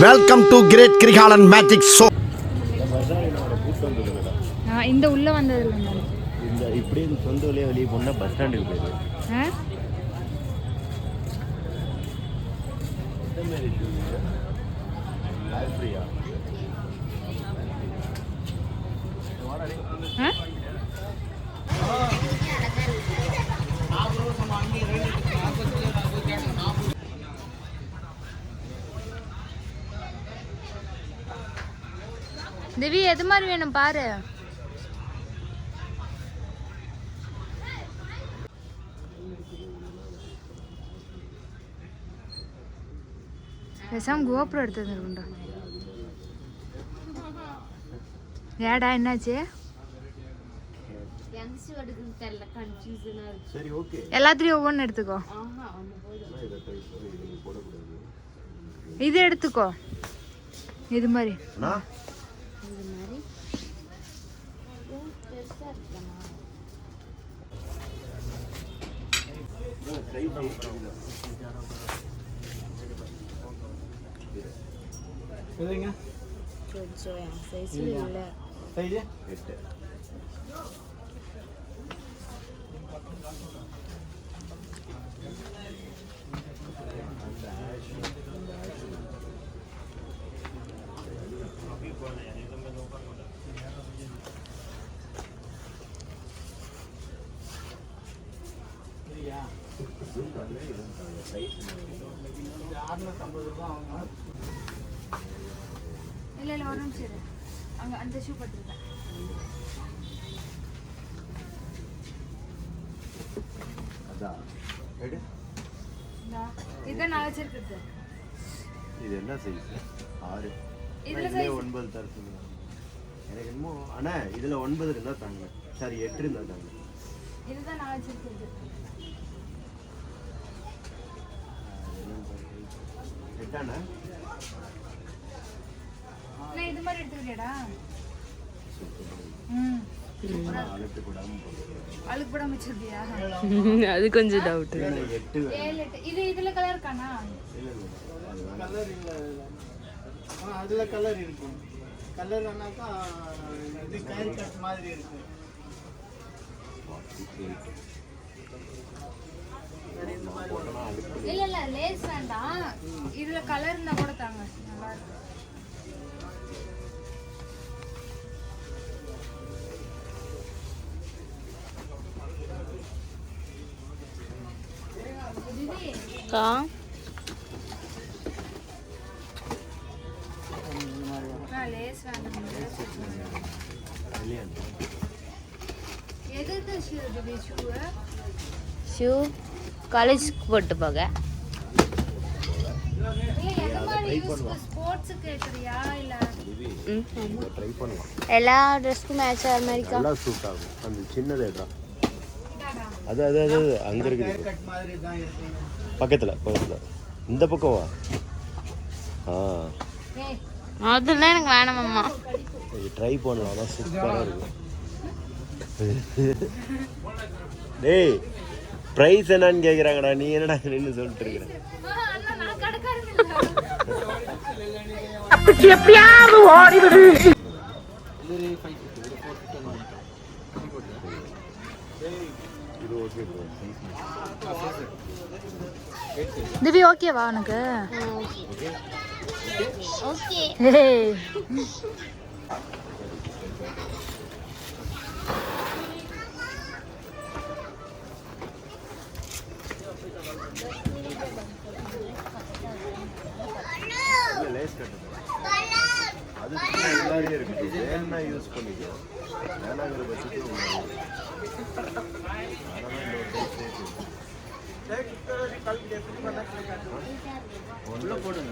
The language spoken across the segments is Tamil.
Welcome to great Kirikalan magic show. இந்த உள்ள வந்ததுல இந்த இப்படியே சொந்த வழியாக வெளியே போனால் பஸ் ஸ்டாண்டுக்கு போயிடுது. தேவி எது மாதிரி வேணும் பாரு. பேசாம கோபுரம் எடுத்து வந்துருக்குண்டா. ஏடா என்னாச்சு? எல்லாத்துலயும் ஒவ்வொன்று எடுத்துக்கோ. இது எடுத்துக்கோ. இது மாதிரி இல்ல ஒரு நிமிஷம் அங்க அந்த ஷூ போட்டுருக்கேன். இதான் நான் வச்சிருக்கிறது. இது என்ன சைஸ்? 6 இதுல 9 தரது. எனக்கு என்னமோ அண்ணா இதுல 9 இருந்தா தாங்க. சரி 8 இருந்தா தாங்க. இதுதான் நான் வச்சிருக்கிறது. எட்டாண்ணா நான் இது மாதிரி எடுத்துக்கிட்டேடா. அழுக்கு போடாம வச்சிருக்கியா? அது கொஞ்சம் டவுட். 8 இது இதுல கலர் காணா? கலர் இல்ல. அதுல கலர் இருக்கு. கலர் ஆனாக்கா இது கயிறு கட் மாதிரி இருக்கு. இல்ல இல்ல லேஸ் வேண்டாம். இதுல கலர் இருந்தா கூட தாங்க. நல்லா இருக்கு. கா லேஸ் வேண்டாம். எது ஷூ காலேஜ்க்கு போட்டு போக. எல்லா ட்ரெஸ்க்கும் மேட்ச் ஆகிற மாதிரி நல்லா சூட் ஆகும். அந்த சின்னது இடம் அது அது அது அங்கே இருக்குது பக்கத்தில் இந்த பக்கம் வா. அதெல்லாம் எனக்கு வேணாமம்மா. ட்ரை பண்ணலாம். அதான் சூப்பராக இருக்கும். டேய் ப்ரைஸ் என்னன்னு கேட்குறாங்கடா. நீ என்னடா நின்று சொல்லிட்டு இருக்கிற? எப்படியாவது ஓடிவிடு. திவி ஓகேவா உனக்கு? ஓகே. அது எல்லாரையும் இருக்குது. வேணா யூஸ் பண்ணிக்கோ. வேணாங்கிற பட்சத்தில் உள்ள போடுங்க.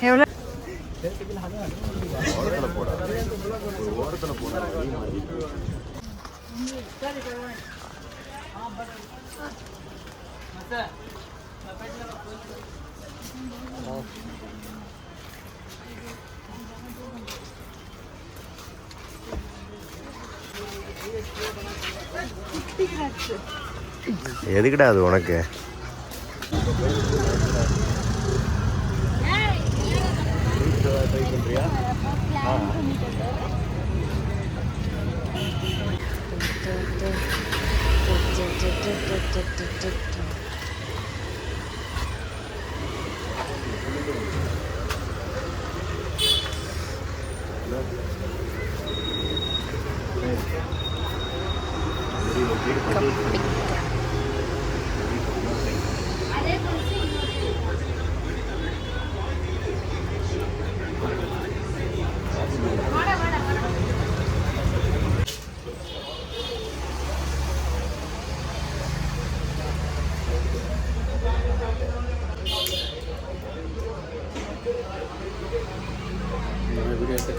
எவ்வளோ ஓரத்தில் போட எதுக்குடா அது உனக்கு? ட்ரை பண்ணுறியா?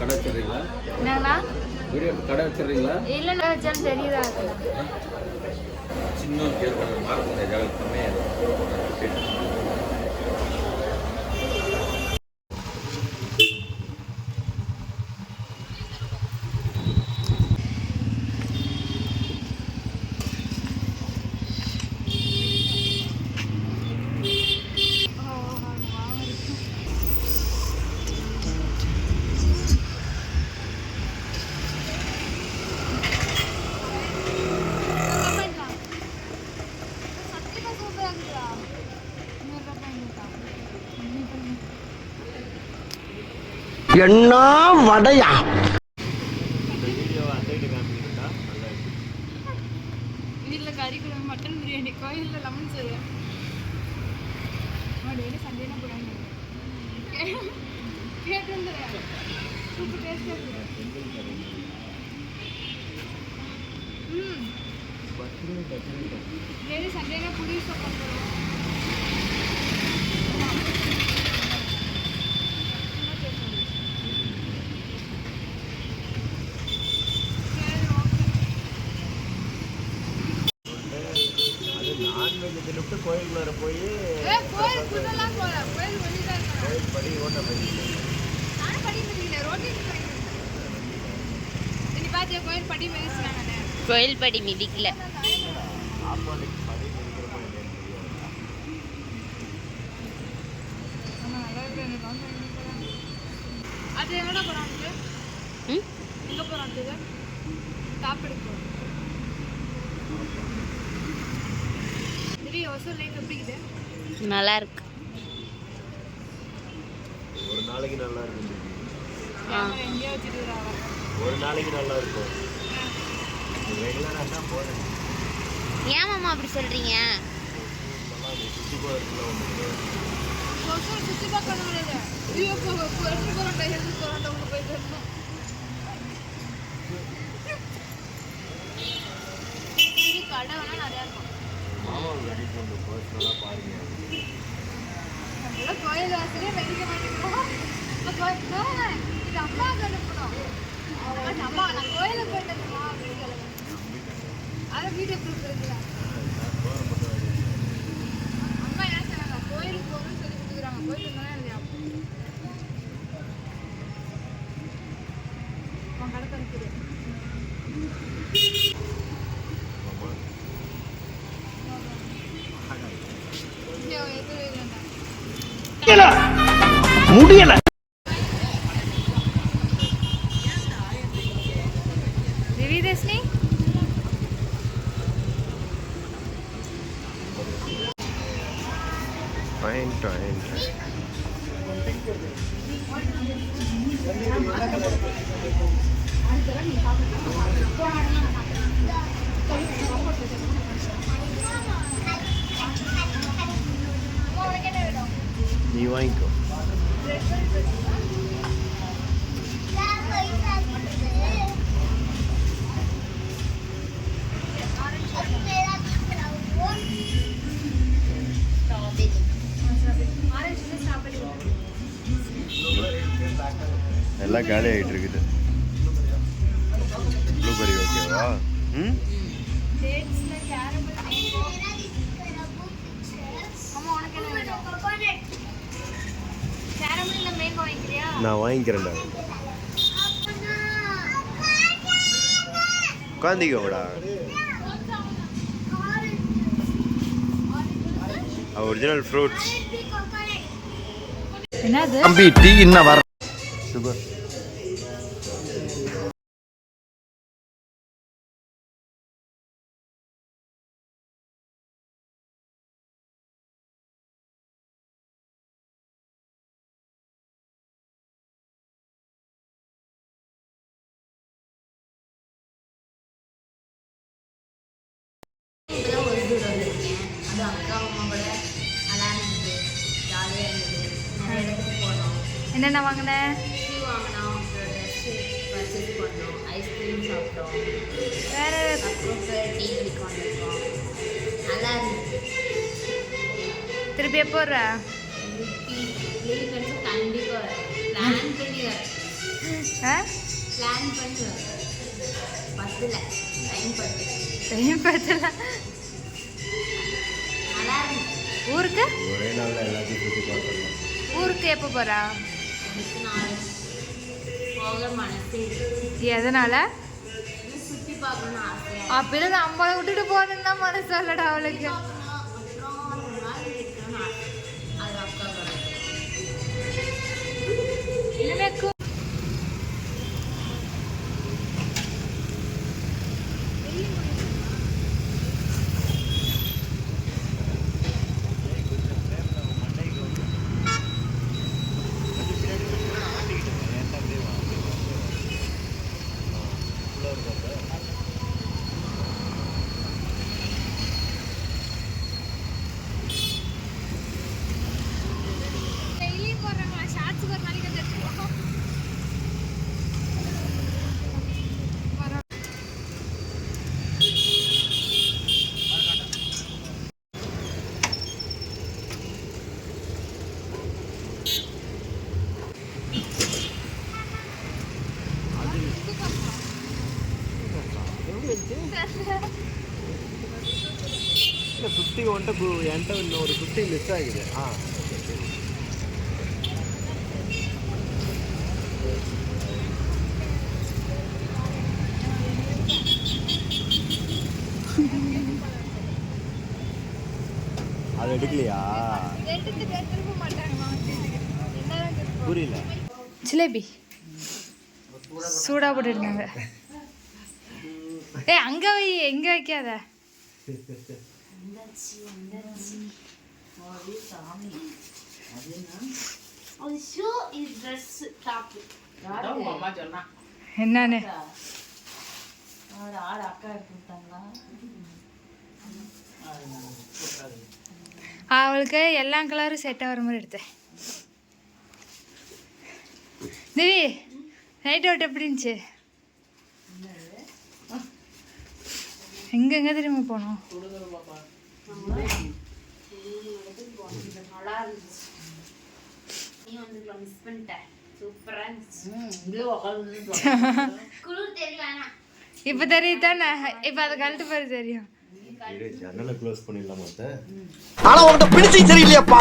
கடை வச்சிடுறீங்களா? என்னண்ணா? வீடியோ கடை வச்சிடுறீங்களா? இல்லைண்ணா, வச்சாலும் தெரியுதா? சின்ன மார்க் கம்மியாக என்ன வடையா? வீட்டில் கறி குழம்பு, மட்டன் பிரியாணி, கோயிலில் லெமன் சோறு. டெய்லி சண்டேனா போடாங்க கேட்டு வந்துடுறேன். சூப்பர் டேஸ்டாக இருக்குது. டெய்லி சண்டேனா புளி சாப்பாடு. கோயிலுக்குள்ள போய் கோயில் புதெல்லாம் போகல, கோயில் வெளியில கோயில் படி ஓட்ட போயிருக்கேன். நானும் படி மிதிக்கல, ரோட்டில் நீ பார்த்தியா கோயில் படி மிதிச்சுனாங்க. கோயில் படி மிதிக்கல. அது எங்கடா போறாங்க? எங்க போறாங்க? சாப்பிட போறோம். நல்லா இருக்கு. ஒரு நாளைக்கு நல்லா இருக்கு. எங்கேயோ வச்சுட்டு ஒரு நாளைக்கு நல்லா இருக்கும். ரெகுலராக தான் போகிறேன். ஏன் மாமா அப்படி சொல்றீங்க? சுற்றி போகிறதுல ஒன்று சுற்றி பார்க்க முடியாது. ஐயோ போகிறோம் ஹெல்த் போகிறோம் உங்க போயிட்டு இருக்கோம். கடை வேணா நிறையா இருக்கும். மாமாவுக்கு கட்டிட்டு வந்து பர்சனலாக பாருங்க. கோயில் வாசலே வெடிக்க மாட்டேங்கிறோம். இது அம்மாவுக்கு அனுப்பணும். அம்மா நான் கோயிலுக்கு போயிட்டேன்மா அப்படின்னு அதை வீடியோ ப்ரூஃப் இருக்குல்ல. அம்மா என்ன சொன்னாங்க, கோயிலுக்கு போகணும்னு சொல்லி கொடுக்குறாங்க. கோயிலுக்கு தானே இல்லையா உன் கடை கணிக்குது. முடியல. Divyadharshini fine time. நீ வாங்கிக்கோ. எல்லாம் காலி ஆகிட்டு இருக்குது. ப்ளூபெரி ஓகேவா? ம் கேரமல்ல மேங்கோ வாங்கிக்கிறியா? நான் வாங்கிக்கிறேன்டா. உட்காந்திக்கோடா. Original fruits. என்னது? தம்பி டீ இன்ன வர. சுகர். அது அக்கா அம்மா கூட நல்லா இருந்தது, ஜாலியாக இருந்தது. நிறைய இடத்துக்கு போனோம். என்னென்ன வாங்கின? ஷூ வாங்கினோம், அப்புறம் ட்ரெஸ்ஸு பர்ச்சேஸ் பண்ணோம், ஐஸ்கிரீம் சாப்பிட்டோம், வேற அப்புறம் டீ குடிக்க வந்திருக்கோம். நல்லா இருந்தது. திருப்பி எப்போ வர்ற? லீவ் கிடைச்சா கண்டிப்பாக பிளான் பண்ணி வரேன். பிளான் பண்ணி வரேன். பஸ்ஸில் டைம் பத்து டைம் பார்த்தல. நல்லா இருந்துச்சு. ஊருக்கு ஒரே நாளில் எல்லாத்தையும் சுற்றி பார்த்துடலாம். ஊருக்கு எப்போ போகிறா? எனக்கு நாள் போக மனசே எதனால? சுற்றி பார்க்கணும்னு ஆசையாக அப்படிலாம் நம்மளை விட்டுட்டு போகணுன்னு தான் மனசு இல்லடா அவளுக்கு. அப்புறம் ஒரு நாள் இருக்கணும்னு ஆசை. அது அக்கா கூட எனக்கு சுற்றி வந்துட்டு என்கிட்ட இன்னொரு சுற்றி மிஸ் ஆகுது. அது எடுக்கலையா? திரும்ப மாட்டாங்க. புரியல. ஜிலேபி சூடா போட்டுருந்தாங்க. ஏய் அங்க வை, எங்க வைக்காத. என்னன்னு அவளுக்கு எல்லா கலரும் செட் ஆகிற மாதிரி எடுத்தேன். திவி நைட் அவுட் எப்படி இருந்துச்சு? எங்கெங்க திரும்ப போனோம்? நல்லா இருந்துச்சு. நீ வந்துக்கலாம், மிஸ் பண்ணிட்டேன். சூப்பராக இருந்துச்சு. குளிர் தெரியல. இப்போ தெரியுதானே? இப்போ அதை கழட்டு பாரு தெரியும். ஜன்னலை க்ளோஸ் பண்ணிடலாமா? ஆனா உன்கிட்ட பிடிச்சி சரியில்லையாப்பா.